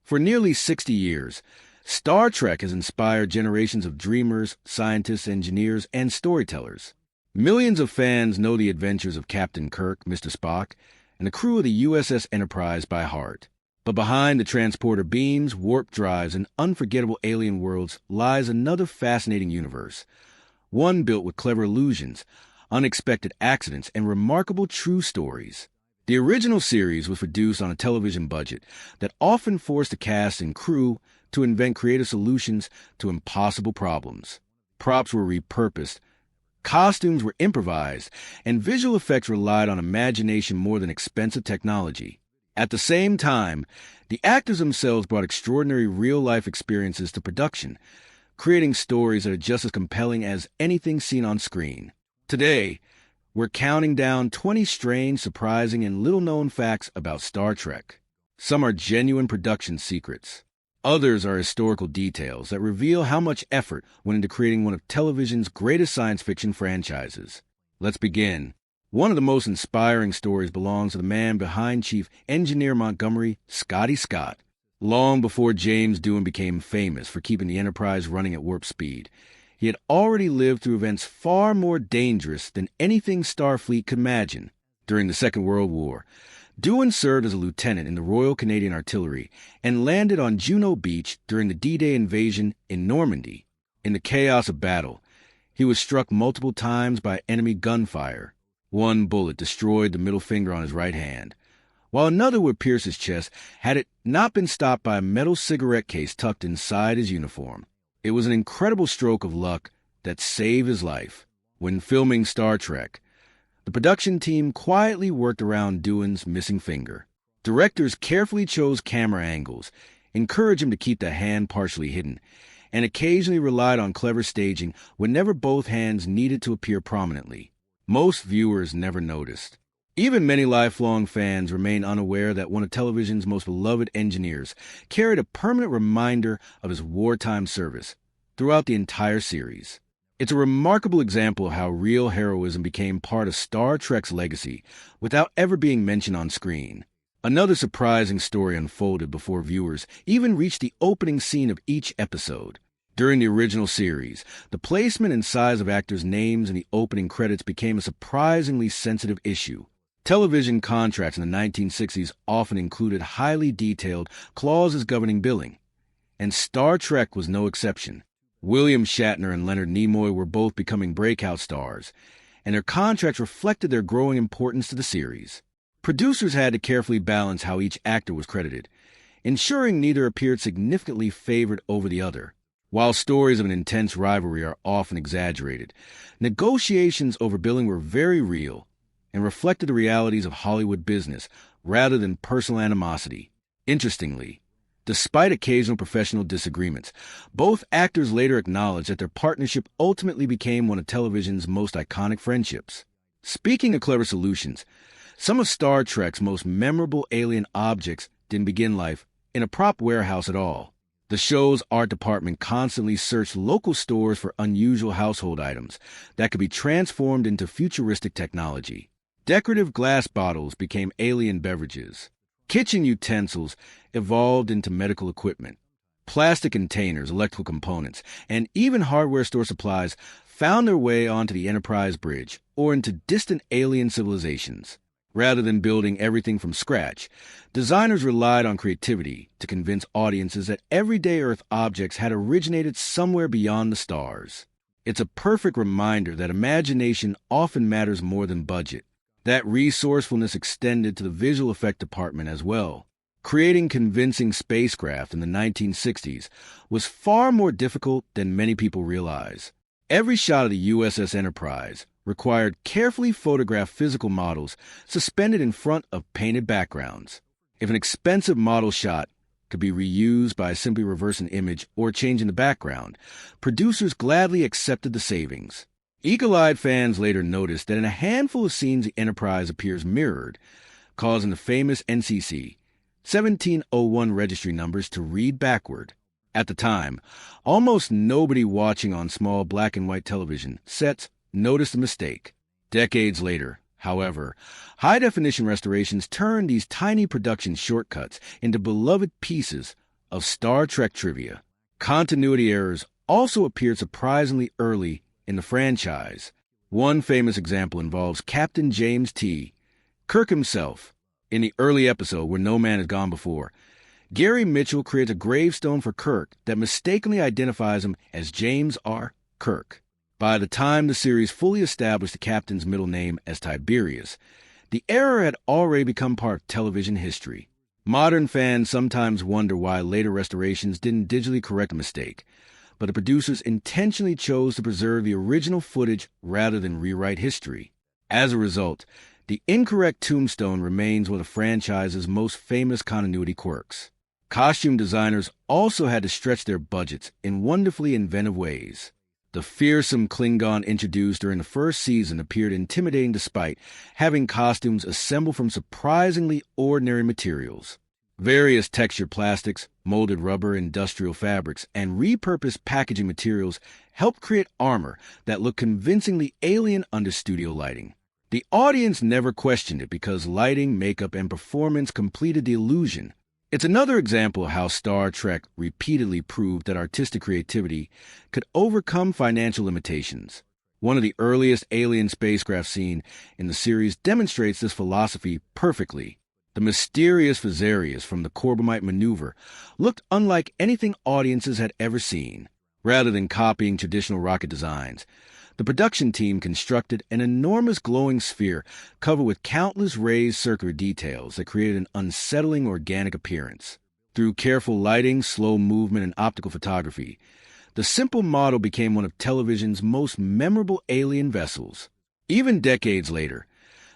For nearly 60 years, Star Trek has inspired generations of dreamers, scientists, engineers, and storytellers. Millions of fans know the adventures of Captain Kirk, Mr. Spock, and the crew of the USS Enterprise by heart. But behind the transporter beams, warp drives, and unforgettable alien worlds lies another fascinating universe, one built with clever illusions, unexpected accidents, and remarkable true stories. The original series was produced on a television budget that often forced the cast and crew to invent creative solutions to impossible problems. Props were repurposed, costumes were improvised, and visual effects relied on imagination more than expensive technology. At the same time, the actors themselves brought extraordinary real-life experiences to production, creating stories that are just as compelling as anything seen on screen. Today, we're counting down 20 strange, surprising, and little-known facts about Star Trek. Some are genuine production secrets. Others are historical details that reveal how much effort went into creating one of television's greatest science fiction franchises. Let's begin. One of the most inspiring stories belongs to the man behind Chief Engineer Montgomery, Scotty Scott. Long before James Doohan became famous for keeping the Enterprise running at warp speed, he had already lived through events far more dangerous than anything Starfleet could imagine. During the Second World War, Doohan served as a lieutenant in the Royal Canadian Artillery and landed on Juno Beach during the D-Day invasion in Normandy. In the chaos of battle, he was struck multiple times by enemy gunfire. One bullet destroyed the middle finger on his right hand, while another would pierce his chest had it not been stopped by a metal cigarette case tucked inside his uniform. It was an incredible stroke of luck that saved his life. When filming Star Trek, the production team quietly worked around Doohan's missing finger. Directors carefully chose camera angles, encouraged him to keep the hand partially hidden, and occasionally relied on clever staging whenever both hands needed to appear prominently. Most viewers never noticed. Even many lifelong fans remain unaware that one of television's most beloved engineers carried a permanent reminder of his wartime service throughout the entire series. It's a remarkable example of how real heroism became part of Star Trek's legacy without ever being mentioned on screen. Another surprising story unfolded before viewers even reached the opening scene of each episode. During the original series, the placement and size of actors' names in the opening credits became a surprisingly sensitive issue. Television contracts in the 1960s often included highly detailed clauses governing billing, and Star Trek was no exception. William Shatner and Leonard Nimoy were both becoming breakout stars, and their contracts reflected their growing importance to the series. Producers had to carefully balance how each actor was credited, ensuring neither appeared significantly favored over the other. While stories of an intense rivalry are often exaggerated, negotiations over billing were very real and reflected the realities of Hollywood business rather than personal animosity. Interestingly, despite occasional professional disagreements, both actors later acknowledged that their partnership ultimately became one of television's most iconic friendships. Speaking of clever solutions, some of Star Trek's most memorable alien objects didn't begin life in a prop warehouse at all. The show's art department constantly searched local stores for unusual household items that could be transformed into futuristic technology. Decorative glass bottles became alien beverages. Kitchen utensils evolved into medical equipment. Plastic containers, electrical components, and even hardware store supplies found their way onto the Enterprise bridge or into distant alien civilizations. Rather than building everything from scratch, designers relied on creativity to convince audiences that everyday Earth objects had originated somewhere beyond the stars. It's a perfect reminder that imagination often matters more than budget. That resourcefulness extended to the visual effect department as well. Creating convincing spacecraft in the 1960s was far more difficult than many people realize. Every shot of the USS Enterprise required carefully photographed physical models suspended in front of painted backgrounds. If an expensive model shot could be reused by simply reversing an image or changing the background, producers gladly accepted the savings. Eagle-eyed fans later noticed that in a handful of scenes the Enterprise appears mirrored, causing the famous NCC 1701 registry numbers to read backward. At the time, almost nobody watching on small black and white television sets noticed the mistake. Decades later, however, high-definition restorations turned these tiny production shortcuts into beloved pieces of Star Trek trivia. Continuity errors also appeared surprisingly early in the franchise. One famous example involves Captain James T. Kirk himself. In the early episode Where No Man Has Gone Before, Gary Mitchell creates a gravestone for Kirk that mistakenly identifies him as James R. Kirk. By the time the series fully established the captain's middle name as Tiberius, the error had already become part of television history. Modern fans sometimes wonder why later restorations didn't digitally correct the mistake, but the producers intentionally chose to preserve the original footage rather than rewrite history. As a result, the incorrect tombstone remains one of the franchise's most famous continuity quirks. Costume designers also had to stretch their budgets in wonderfully inventive ways. The fearsome Klingon introduced during the first season appeared intimidating despite having costumes assembled from surprisingly ordinary materials. Various textured plastics, molded rubber, industrial fabrics, and repurposed packaging materials helped create armor that looked convincingly alien under studio lighting. The audience never questioned it because lighting, makeup, and performance completed the illusion. It's another example of how Star Trek repeatedly proved that artistic creativity could overcome financial limitations. One of the earliest alien spacecraft seen in the series demonstrates this philosophy perfectly. The mysterious Phasarius from the Corbomite maneuver looked unlike anything audiences had ever seen. Rather than copying traditional rocket designs, the production team constructed an enormous glowing sphere covered with countless raised circular details that created an unsettling organic appearance. Through careful lighting, slow movement, and optical photography, the simple model became one of television's most memorable alien vessels. Even decades later,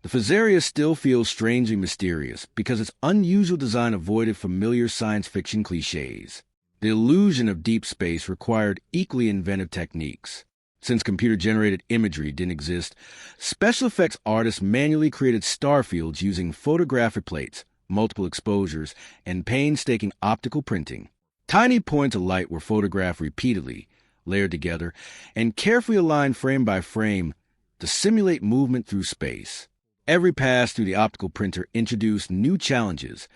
the Phasarius still feels strangely mysterious because its unusual design avoided familiar science fiction cliches. The illusion of deep space required equally inventive techniques. Since computer-generated imagery didn't exist, special effects artists manually created star fields using photographic plates, multiple exposures, and painstaking optical printing. Tiny points of light were photographed repeatedly, layered together, and carefully aligned frame by frame to simulate movement through space. Every pass through the optical printer introduced new challenges,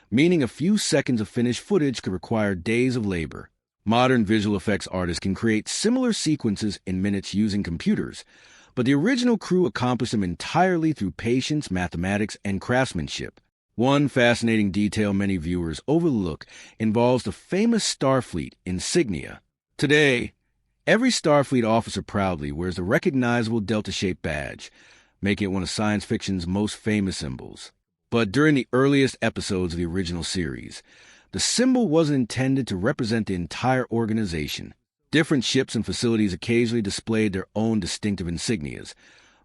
meaning a few seconds of finished footage could require days of labor. Modern visual effects artists can create similar sequences in minutes using computers, but the original crew accomplished them entirely through patience, mathematics, and craftsmanship. One fascinating detail many viewers overlook involves the famous Starfleet insignia. Today, every Starfleet officer proudly wears the recognizable Delta-shaped badge, making it one of science fiction's most famous symbols. But during the earliest episodes of the original series, the symbol wasn't intended to represent the entire organization. Different ships and facilities occasionally displayed their own distinctive insignias,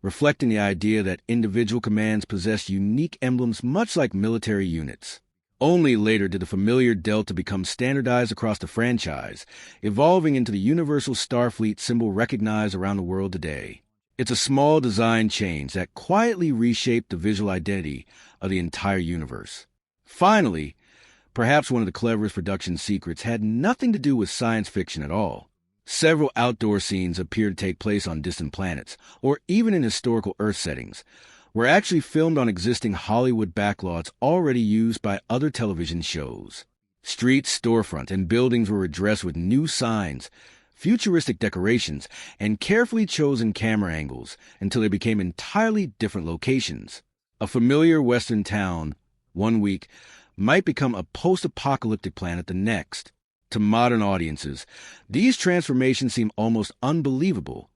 reflecting the idea that individual commands possessed unique emblems much like military units. Only later did the familiar Delta become standardized across the franchise, evolving into the universal Starfleet symbol recognized around the world today. It's a small design change that quietly reshaped the visual identity of the entire universe. Finally, perhaps one of the cleverest production secrets had nothing to do with science fiction at all. Several outdoor scenes appear to take place on distant planets, or even in historical Earth settings, were actually filmed on existing Hollywood backlots already used by other television shows. Streets, storefronts, and buildings were addressed with new signs, futuristic decorations, and carefully chosen camera angles until they became entirely different locations. A familiar Western town, one week, might become a post-apocalyptic planet the next. To modern audiences, these transformations seem almost unbelievable,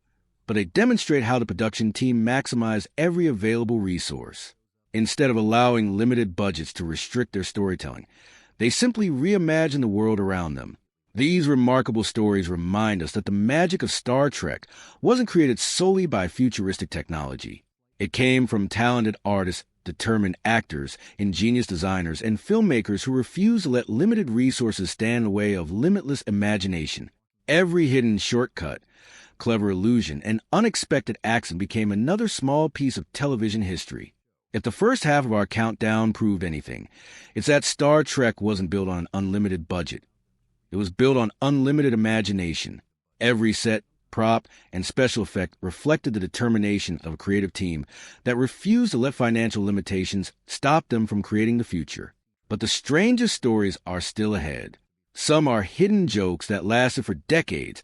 but they demonstrate how the production team maximized every available resource. Instead of allowing limited budgets to restrict their storytelling, they simply reimagined the world around them. These remarkable stories remind us that the magic of Star Trek wasn't created solely by futuristic technology. It came from talented artists, determined actors, ingenious designers, and filmmakers who refused to let limited resources stand in the way of limitless imagination. Every hidden shortcut, clever illusion, and unexpected accident became another small piece of television history. If the first half of our countdown proved anything, it's that Star Trek wasn't built on an unlimited budget. It was built on unlimited imagination. Every set, prop, and special effect reflected the determination of a creative team that refused to let financial limitations stop them from creating the future. But the strangest stories are still ahead. Some are hidden jokes that lasted for decades,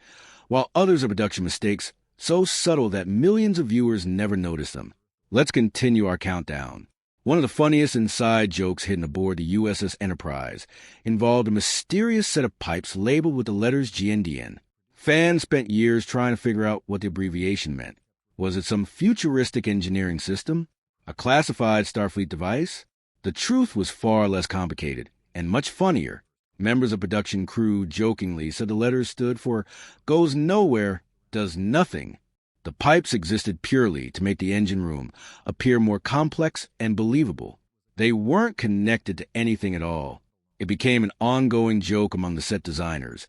while others are production mistakes so subtle that millions of viewers never notice them. Let's continue our countdown. One of the funniest inside jokes hidden aboard the USS Enterprise involved a mysterious set of pipes labeled with the letters GNDN. Fans spent years trying to figure out what the abbreviation meant. Was it some futuristic engineering system? A classified Starfleet device? The truth was far less complicated and much funnier. Members of production crew jokingly said the letters stood for goes nowhere, does nothing. The pipes existed purely to make the engine room appear more complex and believable. They weren't connected to anything at all. It became an ongoing joke among the set designers,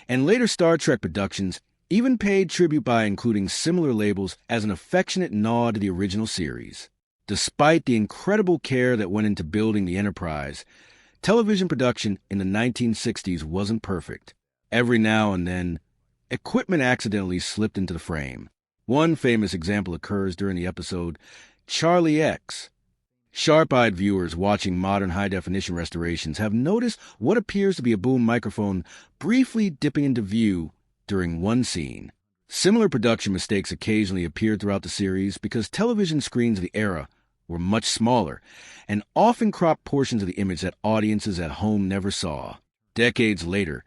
and later Star Trek productions even paid tribute by including similar labels as an affectionate nod to the original series. Despite the incredible care that went into building the Enterprise, television production in the 1960s wasn't perfect. Every now and then, equipment accidentally slipped into the frame. One famous example occurs during the episode Charlie X. Sharp-eyed viewers watching modern high-definition restorations have noticed what appears to be a boom microphone briefly dipping into view during one scene. Similar production mistakes occasionally appeared throughout the series because television screens of the era were much smaller and often cropped portions of the image that audiences at home never saw. Decades later,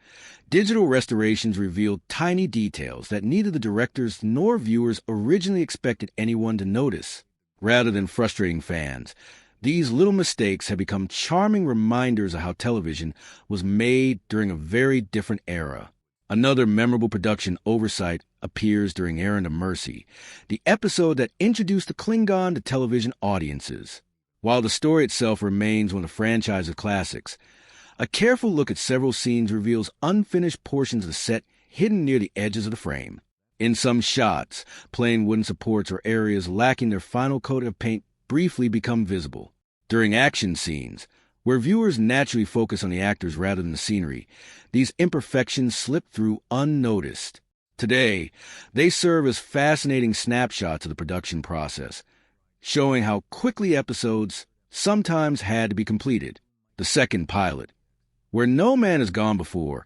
digital restorations revealed tiny details that neither the directors nor viewers originally expected anyone to notice. Rather than frustrating fans, these little mistakes have become charming reminders of how television was made during a very different era. Another memorable production oversight appears during Errand of Mercy, the episode that introduced the Klingon to television audiences. While the story itself remains one of the franchise's classics, a careful look at several scenes reveals unfinished portions of the set hidden near the edges of the frame. In some shots, plain wooden supports or areas lacking their final coat of paint briefly become visible. During action scenes, where viewers naturally focus on the actors rather than the scenery, these imperfections slip through unnoticed. Today, they serve as fascinating snapshots of the production process, showing how quickly episodes sometimes had to be completed. The second pilot, Where No Man Has Gone Before,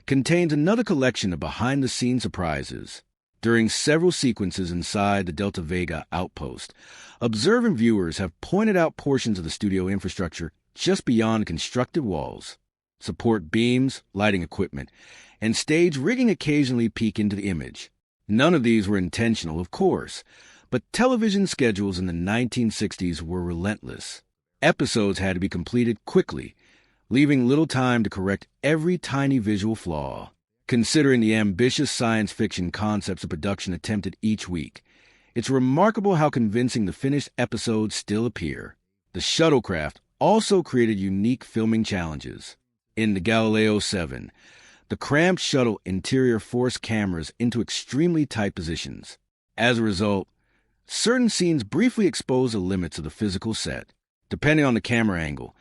contains another collection of behind-the-scenes surprises. During several sequences inside the Delta Vega outpost, observant viewers have pointed out portions of the studio infrastructure just beyond constructed walls. Support beams, lighting equipment, and stage rigging occasionally peek into the image. None of these were intentional, of course, but television schedules in the 1960s were relentless. Episodes had to be completed quickly, leaving little time to correct every tiny visual flaw. Considering the ambitious science fiction concepts of production attempted each week, it's remarkable how convincing the finished episodes still appear. The shuttlecraft also created unique filming challenges. In the Galileo 7, the cramped shuttle interior forced cameras into extremely tight positions. As a result, certain scenes briefly expose the limits of the physical set. Depending on the camera angle,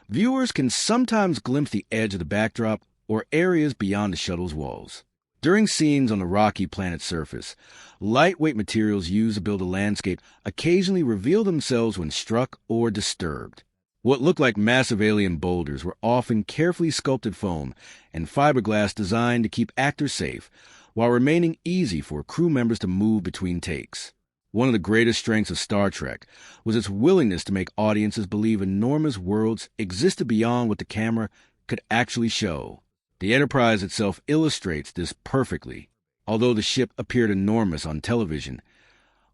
viewers can sometimes glimpse the edge of the backdrop or areas beyond the shuttle's walls. During scenes on the rocky planet's surface, lightweight materials used to build a landscape occasionally reveal themselves when struck or disturbed. What looked like massive alien boulders were often carefully sculpted foam and fiberglass designed to keep actors safe, while remaining easy for crew members to move between takes. One of the greatest strengths of Star Trek was its willingness to make audiences believe enormous worlds existed beyond what the camera could actually show. The Enterprise itself illustrates this perfectly. Although the ship appeared enormous on television,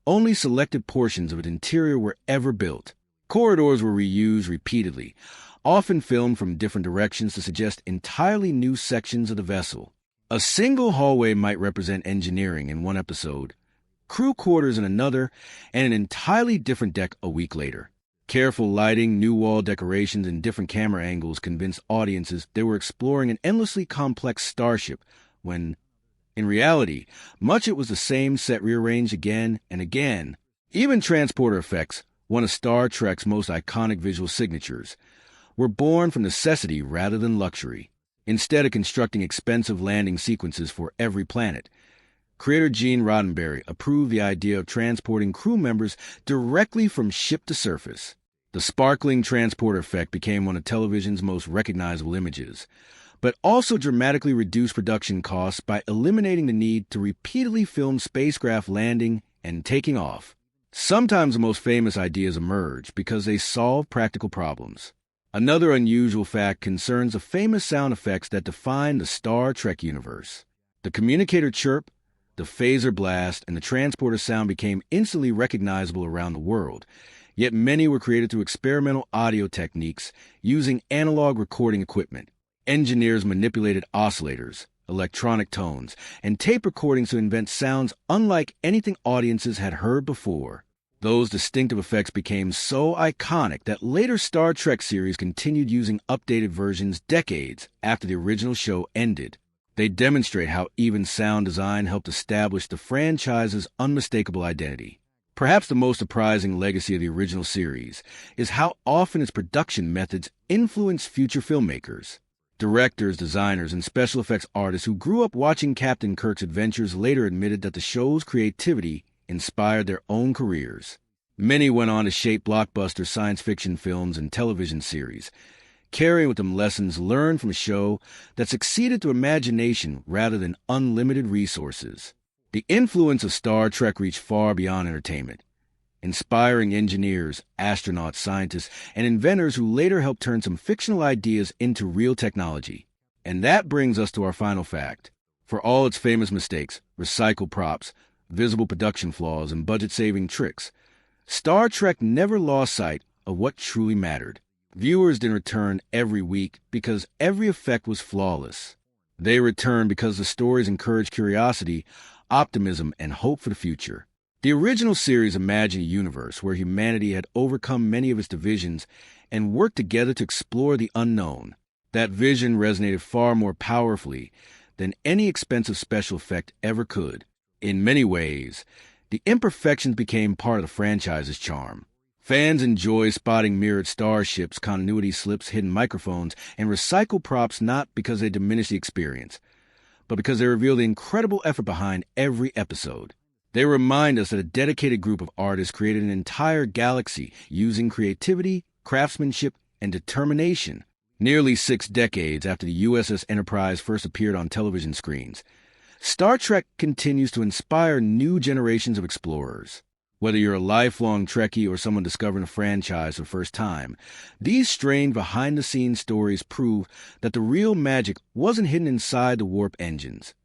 only selected portions of its interior were ever built. Corridors were reused repeatedly, often filmed from different directions to suggest entirely new sections of the vessel. A single hallway might represent engineering in one episode, crew quarters in another, and an entirely different deck a week later. Careful lighting, new wall decorations, and different camera angles convinced audiences they were exploring an endlessly complex starship when, in reality, much it was the same set rearranged again and again. Even transporter effects, one of Star Trek's most iconic visual signatures, were born from necessity rather than luxury. Instead of constructing expensive landing sequences for every planet, creator Gene Roddenberry approved the idea of transporting crew members directly from ship to surface. The sparkling transporter effect became one of television's most recognizable images, but also dramatically reduced production costs by eliminating the need to repeatedly film spacecraft landing and taking off. Sometimes the most famous ideas emerge because they solve practical problems. Another unusual fact concerns the famous sound effects that define the Star Trek universe. The communicator chirp, the phaser blast, and the transporter sound became instantly recognizable around the world, yet many were created through experimental audio techniques using analog recording equipment. Engineers manipulated oscillators, electronic tones, and tape recordings to invent sounds unlike anything audiences had heard before. Those distinctive effects became so iconic that later Star Trek series continued using updated versions decades after the original show ended. They demonstrate how even sound design helped establish the franchise's unmistakable identity. Perhaps the most surprising legacy of the original series is how often its production methods influenced future filmmakers. Directors, designers, and special effects artists who grew up watching Captain Kirk's adventures later admitted that the show's creativity inspired their own careers. Many went on to shape blockbuster science fiction films and television series, carrying with them lessons learned from a show that succeeded through imagination rather than unlimited resources. The influence of Star Trek reached far beyond entertainment, inspiring engineers, astronauts, scientists, and inventors who later helped turn some fictional ideas into real technology. And that brings us to our final fact. For all its famous mistakes, recycled props, visible production flaws, and budget-saving tricks, Star Trek never lost sight of what truly mattered. Viewers didn't return every week because every effect was flawless. They returned because the stories encouraged curiosity, optimism, and hope for the future. The original series imagined a universe where humanity had overcome many of its divisions and worked together to explore the unknown. That vision resonated far more powerfully than any expensive special effect ever could. In many ways, the imperfections became part of the franchise's charm. Fans enjoy spotting mirrored starships, continuity slips, hidden microphones, and recycled props not because they diminish the experience, but because they reveal the incredible effort behind every episode. They remind us that a dedicated group of artists created an entire galaxy using creativity, craftsmanship, and determination. Nearly 6 decades after the USS Enterprise first appeared on television screens, Star Trek continues to inspire new generations of explorers. Whether you're a lifelong Trekkie or someone discovering a franchise for the first time, these strange behind-the-scenes stories prove that the real magic wasn't hidden inside the warp engines,